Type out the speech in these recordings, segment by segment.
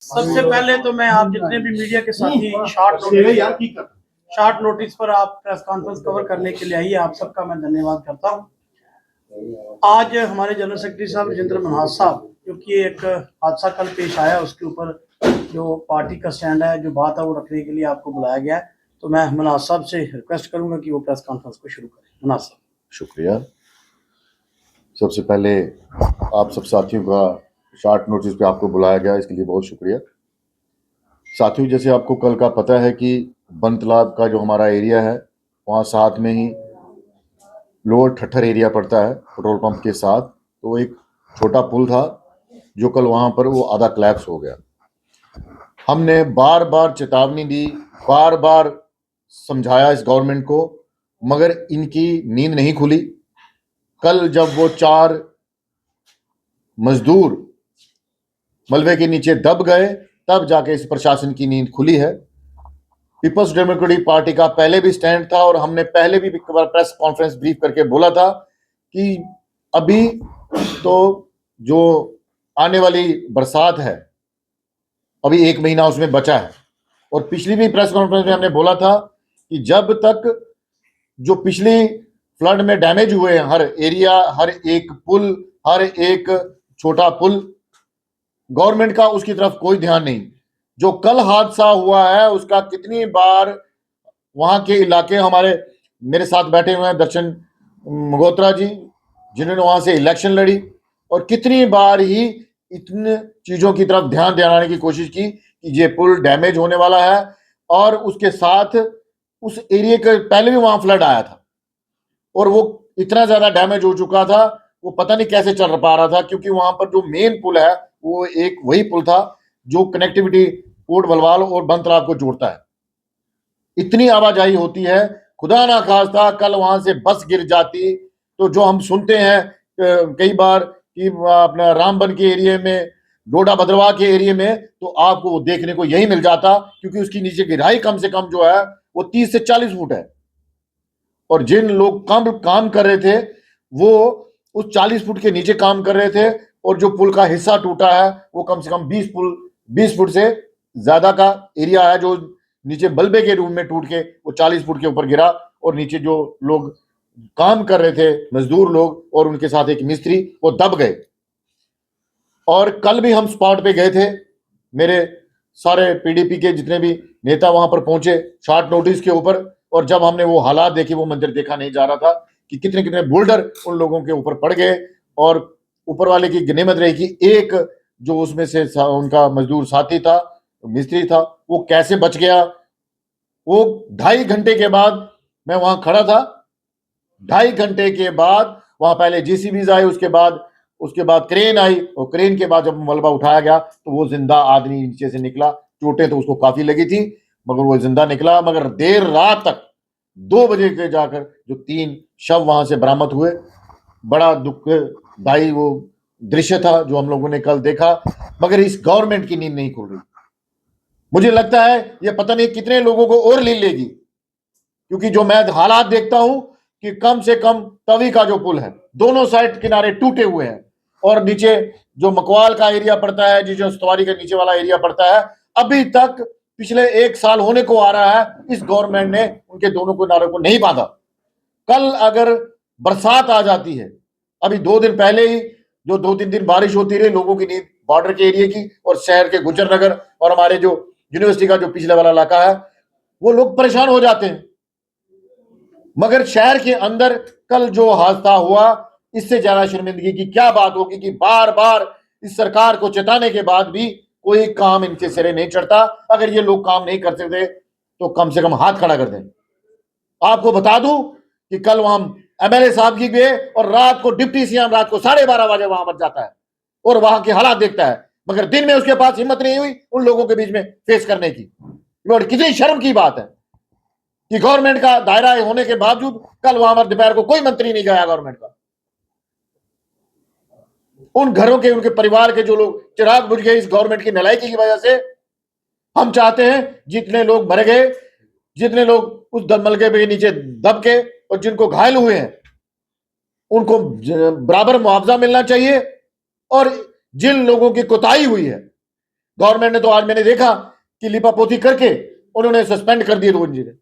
सबसे पहले तो मैं आप जितने भी मीडिया के साथी शॉर्ट नोटिस पर आप प्रेस कॉन्फ्रेंस कवर करने के लिए आई है, आप सबका मैं धन्यवाद करता हूं। आज हमारे जनरल सेक्रेटरी साहब राजेंद्र मनहास साहब, क्योंकि एक हादसा कल पेश आया, उसके ऊपर जो पार्टी का स्टैंड है, जो बात है, वो रखने के लिए आपको बुलाया गया है। तो मैं मनहास साहब से रिक्वेस्ट करूंगा कि वो प्रेस कॉन्फ्रेंस को शुरू करें। मनहास साहब। शुक्रिया। सबसे पहले आप सब साथियों का शॉर्ट नोटिस पे आपको बुलाया गया, इसके लिए बहुत शुक्रिया। साथियों, जैसे आपको कल का पता है कि बन तालाब का जो हमारा एरिया है, वहाँ साथ में ही लोअर ठट्ठर एरिया पड़ता है पेट्रोल पंप के साथ। तो एक छोटा पुल था जो कल वहाँ पर वो आधा कोलैप्स हो गया। हमने बार बार चेतावनी दी, बार बार समझाया इस गवर्नमेंट को, मगर इनकी नींद नहीं खुली। कल जब वो 4 मजदूर मलबे के नीचे दब गए, तब जाके इस प्रशासन की नींद खुली है। पीपल्स डेमोक्रेटिक पार्टी का पहले भी स्टैंड था और हमने पहले भी प्रेस कॉन्फ्रेंस ब्रीफ करके बोला था कि अभी तो जो आने वाली बरसात है, अभी 1 महीना उसमें बचा है। और पिछली भी प्रेस कॉन्फ्रेंस में हमने बोला था कि जब तक जो पिछली फ्लड में डैमेज हुए हैं, हर एरिया, हर एक पुल, हर एक छोटा पुल, गवर्नमेंट का उसकी तरफ कोई ध्यान नहीं। जो कल हादसा हुआ है उसका कितनी बार वहां के इलाके, हमारे मेरे साथ बैठे हुए हैं दर्शन मगोत्रा जी, जिन्होंने वहां से इलेक्शन लड़ी, और कितनी बार ही इतनी चीजों की तरफ ध्यान दिलाने की कोशिश की कि ये पुल डैमेज होने वाला है। और उसके साथ उस एरिया के पहले भी वहां फ्लड आया था और वो इतना ज्यादा डैमेज हो चुका था, वो पता नहीं कैसे चल पा रहा था, क्योंकि वहां पर जो मेन पुल है वो एक वही पुल था जो कनेक्टिविटी कोट भलवाल और बन तालाब को जोड़ता है। इतनी आवाजाही होती है, खुदा ना खास्ता कल वहां से बस गिर जाती तो जो हम सुनते हैं कई बार कि अपना रामबन के एरिया में, डोडा भद्रवाह के एरिया में, तो आपको वो देखने को यही मिल जाता, क्योंकि उसकी नीचे गहराई कम से कम जो है वो 30 से 40 फुट है। और जिन लोग काम कर रहे थे वो उस 40 फुट के नीचे काम कर रहे थे, और जो पुल का हिस्सा टूटा है वो कम से कम 20 फुट से ज्यादा का एरिया है, जो नीचे मलबे के रूप में टूट के वो 40 फुट के ऊपर गिरा। और नीचे जो लोग काम कर रहे थे, मजदूर लोग और उनके साथ एक मिस्त्री, वो दब गए। और कल भी हम स्पॉट पे गए थे, मेरे सारे पीडीपी के जितने भी नेता वहां पर पहुंचे शॉर्ट नोटिस के ऊपर, और जब हमने वो हालात देखे, वो मंदिर देखा नहीं जा रहा था कि कितने कितने बोल्डर उन लोगों के ऊपर पड़ गए। और ऊपर वाले की गिनेमत रही कि एक जो उसमें से उनका मजदूर साथी था, मिस्त्री था, वो कैसे बच गया। वो 2.5 घंटे के बाद मैं वहां खड़ा था, 2.5 घंटे के बाद वहां पहले जेसीबीज आए, उसके बाद क्रेन आई, और क्रेन के बाद जब मलबा उठाया गया तो वो जिंदा आदमी नीचे से निकला। चोटें तो उसको काफी लगी थी, मगर वो जिंदा निकला। मगर देर रात तक 2 बजे के जाकर जो 3 शव वहां से बरामद हुए, बड़ा दुखदायी वो दृश्य था जो हम लोगों ने कल देखा। मगर इस गवर्नमेंट की नींद नहीं खुल रही। मुझे लगता है ये पता नहीं कितने लोगों को और ले लेगी, क्योंकि जो मैं हालात देखता हूं कि कम से कम तवी का जो पुल है, दोनों साइड किनारे टूटे हुए हैं, और नीचे जो मकवाल का एरिया पड़ता है, जो सतवारी का नीचे वाला एरिया पड़ता है, अभी तक पिछले 1 साल होने को आ रहा है, इस गवर्नमेंट ने उनके दोनों किनारों को नहीं बांधा। कल अगर बरसात आ जाती है, अभी 2 दिन पहले ही जो 2-3 दिन बारिश होती रही, लोगों की नींद बॉर्डर के एरिया की और शहर के गुज्जर नगर और हमारे जो यूनिवर्सिटी का जो पिछले वाला इलाका है, वो लोग परेशान हो जाते हैं। मगर शहर के अंदर कल जो हादसा हुआ, इससे ज्यादा शर्मिंदगी की क्या बात होगी कि बार बार इस सरकार को चेताने के बाद भी कोई काम इनके सिरे नहीं चढ़ता। अगर ये लोग काम नहीं कर सकते तो कम से कम हाथ खड़ा कर दें। आपको बता दूं कि कल वहां एमएलए साहब की गए, और रात को डिप्टी सीएम रात को 12:30 बजे वहां पर जाता है और वहां के हालात देखता है, मगर दिन में उसके पास हिम्मत नहीं हुई उन लोगों के बीच में फेस करने की। और कितनी शर्म की बात है कि गवर्नमेंट का दायरा होने के बावजूद कल वहां पर दोपहर को कोई मंत्री नहीं गया गवर्नमेंट का। उन घरों के, उनके परिवार के जो लोग चिराग बुझ गए इस गवर्नमेंट की नालायकी की वजह से। हम चाहते हैं जितने लोग मर गए, जितने लोग उस दमलके के नीचे दब के और जिनको घायल हुए हैं, उनको बराबर मुआवजा मिलना चाहिए। और जिन लोगों की कोताही हुई है, गवर्नमेंट ने तो आज मैंने देखा कि लिपापोती करके उन्होंने सस्पेंड कर दिए 2 इंजीनियर।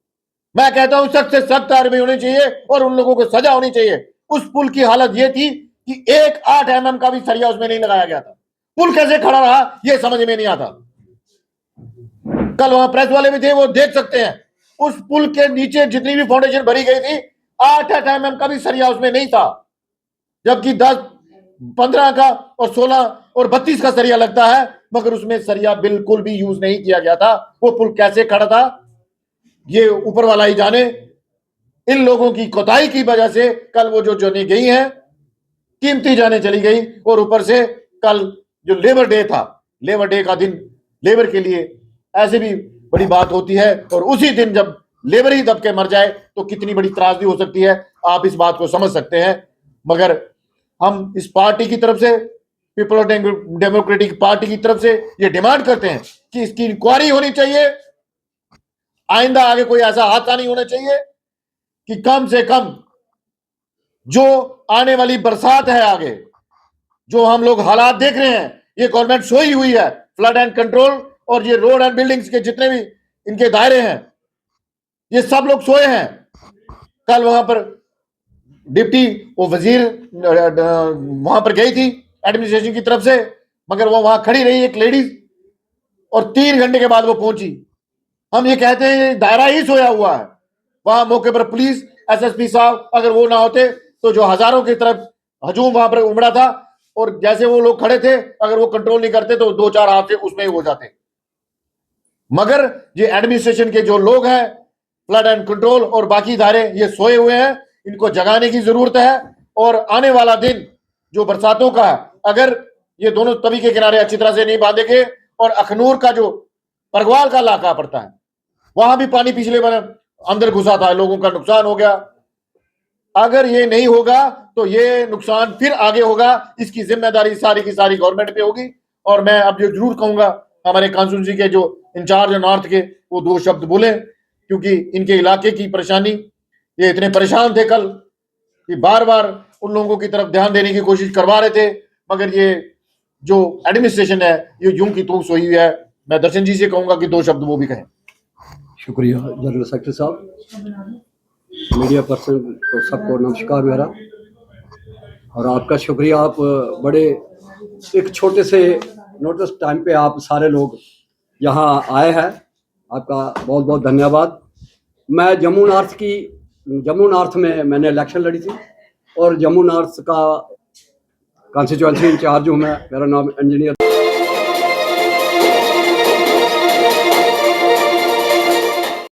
मैं कहता हूं सख्त से सख्त कार्रवाई होनी चाहिए और उन लोगों को सजा होनी चाहिए। उस पुल की हालत यह थी कि 8 mm का भी सरिया उसमें नहीं लगाया गया था। पुल कैसे खड़ा रहा यह समझ में नहीं आता। कल वहां प्रेस वाले भी थे, वो देख सकते हैं। उस पुल के नीचे जितनी भी फाउंडेशन भरी गई थी 8 mm का भी सरिया उसमें नहीं था, जबकि 10, 15 का और 16 और 32 का सरिया लगता है, मगर उसमें सरिया बिल्कुल भी यूज नहीं किया गया था। वो पुल कैसे खड़ा था ये ऊपर वाला ही जाने। इन लोगों की कोताही की वजह से कल वो जो जाने गई हैं, कीमती जाने चली गई। और ऊपर से कल जो लेबर डे था, लेबर डे का दिन लेबर के लिए ऐसे भी बड़ी बात होती है, और उसी दिन जब लेबर ही दब के मर जाए तो कितनी बड़ी त्रासदी हो सकती है, आप इस बात को समझ सकते हैं। मगर हम इस पार्टी की तरफ से, पीपल डेमोक्रेटिक पार्टी की तरफ से ये डिमांड करते हैं कि इसकी इंक्वायरी होनी चाहिए। आइंदा आगे कोई ऐसा हादसा नहीं होना चाहिए कि कम से कम जो आने वाली बरसात है, आगे जो हम लोग हालात देख रहे हैं, ये गवर्नमेंट सोई हुई है। फ्लड एंड कंट्रोल और ये रोड एंड बिल्डिंग्स के जितने भी इनके दायरे हैं, ये सब लोग सोए हैं। कल वहां पर डिप्टी वो वजीर वहां पर गई थी एडमिनिस्ट्रेशन की तरफ से, मगर वो वहां खड़ी रही एक लेडीज, और 3 घंटे के बाद वो पहुंची। हम ये कहते हैं दायरा ही सोया हुआ है। वहां मौके पर पुलिस, एसएसपी साहब अगर वो ना होते तो जो हजारों की तरफ हजूम वहां पर उमड़ा था, और जैसे वो लोग खड़े थे, अगर वो कंट्रोल नहीं करते तो 2-4 हादसे उसमें ही हो जाते। मगर ये एडमिनिस्ट्रेशन के जो लोग हैं, फ्लड एंड कंट्रोल और बाकी इदारे, ये सोए हुए हैं। इनको जगाने की जरूरत है। और आने वाला दिन जो बरसातों का है, अगर ये दोनों तवी के किनारे अच्छी तरह से नहीं बांधेंगे, और अखनूर का जो परगवाल का इलाका पड़ता है, वहां भी पानी पिछले बार अंदर घुसा था, लोगों का नुकसान हो गया। अगर ये नहीं होगा तो ये नुकसान फिर आगे होगा। इसकी जिम्मेदारी सारी की सारी गवर्नमेंट पे होगी। और मैं अब जो जरूर कहूंगा, हमारे कॉन्स्टिट्यूंसी के जो इंचार्ज है नॉर्थ के, वो 2 शब्द बोले, क्योंकि इनके इलाके की परेशानी, ये इतने परेशान थे कल कि बार बार उन लोगों की तरफ ध्यान देने की कोशिश करवा रहे थे, मगर ये जो एडमिनिस्ट्रेशन है ये यूं की तूं सोई है। मैं दर्शन जी से कहूंगा कि 2 शब्द वो भी कहें। शुक्रिया जनरल सेक्रेटरी साहब, मीडिया पर्सन को सबको नमस्कार मेरा, और आपका शुक्रिया। आप बड़े एक छोटे से नोटिस टाइम पे आप सारे लोग यहाँ आए हैं, आपका बहुत बहुत धन्यवाद। मैं जम्मू नॉर्थ में मैंने इलेक्शन लड़ी थी, और जम्मू नॉर्थ का कॉन्स्टिट्यूएंसी इंचार्ज हूँ मैं। मेरा नाम इंजीनियर